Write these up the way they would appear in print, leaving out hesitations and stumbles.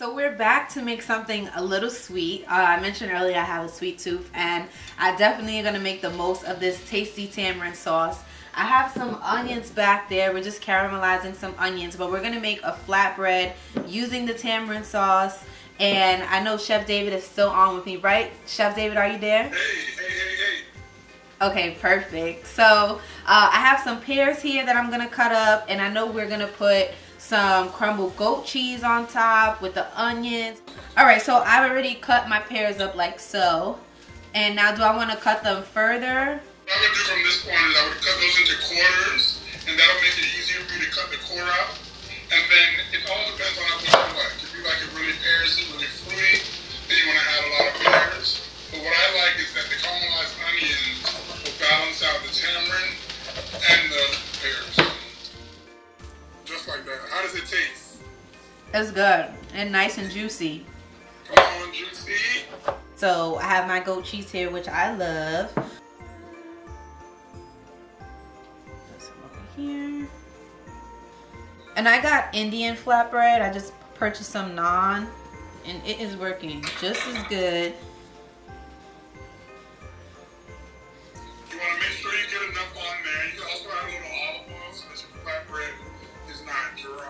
So we're back to make something a little sweet. I mentioned earlier I have a sweet tooth, and I definitely am going to make the most of this tasty tamarind sauce. I have some onions back there. We're just caramelizing some onions, but we're going to make a flatbread using the tamarind sauce. And I know Chef David is still on with me, right? Chef David, are you there? Hey. Okay, perfect. So I have some pears here that I'm going to cut up, and I know we're going to put some crumbled goat cheese on top with the onions. Alright, so I've already cut my pears up like so. And now do I want to cut them further? What I would do from this point is I would cut those into quarters, and that'll make it easier for you to cut the core out. And then it all depends on what you like. If you like it really pearsy, really fruity, then you want to add a lot of pears. But what I like is that the caramelized onions will balance out the tamarind and the pears. Just like that. How does it taste? It's good and nice and juicy. Come on, juicy. So I have my goat cheese here, which I love. Put some over here. And I got Indian flatbread. I just purchased some naan, and it is working just as good. You want to make sure you get enough on there. You can also add a little olive oil so that your flatbread is not dry.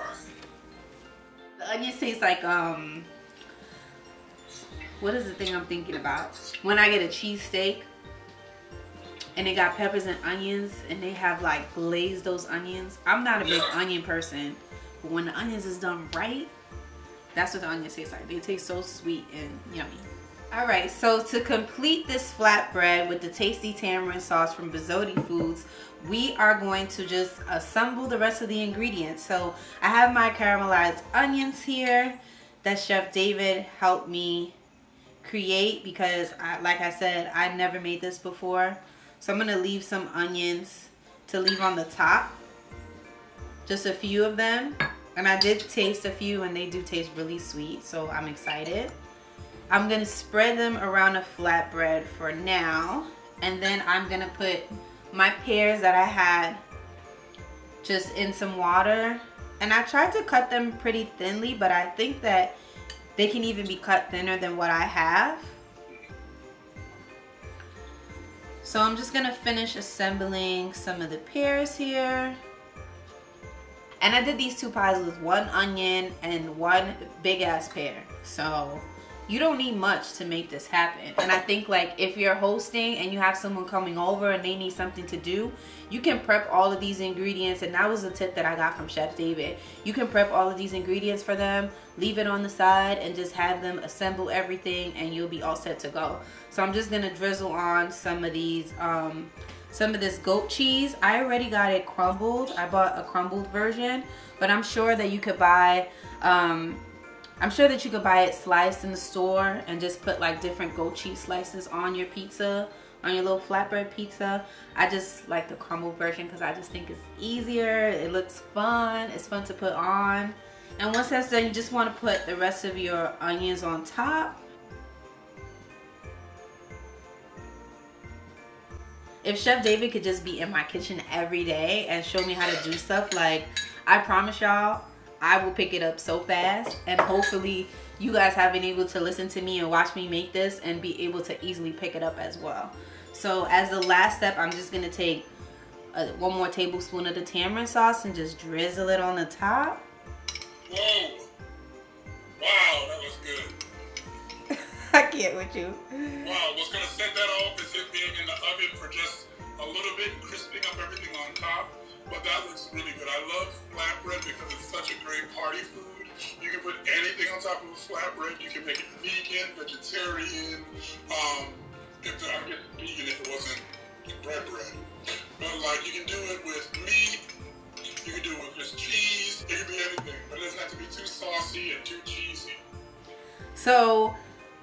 The onions taste like what is the thing I'm thinking about? When I get a cheesesteak and they got peppers and onions and they have like glazed those onions. I'm not a big onion person, but when the onions is done right, that's what the onions taste like. They taste so sweet and yummy. Alright, so to complete this flatbread with the tasty tamarind sauce from Bazodee Foods, we are going to just assemble the rest of the ingredients. So I have my caramelized onions here that Chef David helped me create because, like I said, I never made this before. So I'm going to leave some onions to leave on the top. Just a few of them. And I did taste a few and they do taste really sweet. So I'm excited. I'm going to spread them around a flatbread for now. And then I'm going to put my pears that I had just in some water. And I tried to cut them pretty thinly, but I think that they can even be cut thinner than what I have. So I'm just going to finish assembling some of the pears here. And I did these two pies with one onion and one big ass pear. So you don't need much to make this happen. And I think like if you're hosting and you have someone coming over and they need something to do, you can prep all of these ingredients. And that was a tip that I got from Chef David. You can prep all of these ingredients for them, leave it on the side, and just have them assemble everything and you'll be all set to go. So I'm just gonna drizzle on some of these, some of this goat cheese. I already got it crumbled. I bought a crumbled version, but I'm sure that you could buy it sliced in the store and just put like different goat cheese slices on your pizza, on your little flatbread pizza. I just like the crumbled version because I just think it's easier. It looks fun. It's fun to put on. And once that's done, you just want to put the rest of your onions on top. If Chef David could just be in my kitchen every day and show me how to do stuff, like, I promise y'all, I will pick it up so fast. And hopefully you guys have been able to listen to me and watch me make this and be able to easily pick it up as well. So as the last step, I'm just going to take one more tablespoon of the tamarind sauce and just drizzle it on the top. Whoa! Wow, that was good. I can't with you. Wow, what's going to set that off is it being in the oven for just a little bit, crisping up everything on top. But that looks really good. I love flatbread because it's such a great party food. You can put anything on top of a flatbread. You can make it vegan, vegetarian. If I get vegan if it wasn't bread. But like you can do it with meat. You can do it with just cheese. It can be anything. But it doesn't have to be too saucy and too cheesy. So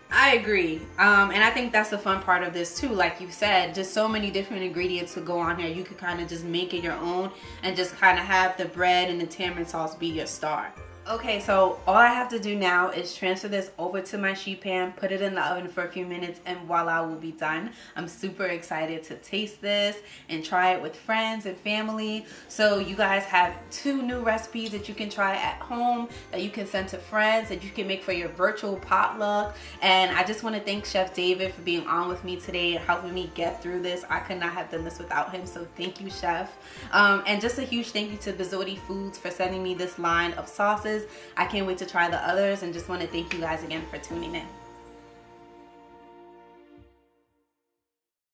I agree. And I think that's the fun part of this too. Like you said, just so many different ingredients to go on here. You could kind of just make it your own and just kind of have the bread and the tamarind sauce be your star. Okay, so all I have to do now is transfer this over to my sheet pan, put it in the oven for a few minutes, and voila, we'll be done. I'm super excited to taste this and try it with friends and family. So you guys have 2 new recipes that you can try at home, that you can send to friends, that you can make for your virtual potluck. And I just want to thank Chef David for being on with me today and helping me get through this. I could not have done this without him, so thank you, Chef. And just a huge thank you to Bazodee Foods for sending me this line of sauces. I can't wait to try the others, and just want to thank you guys again for tuning in.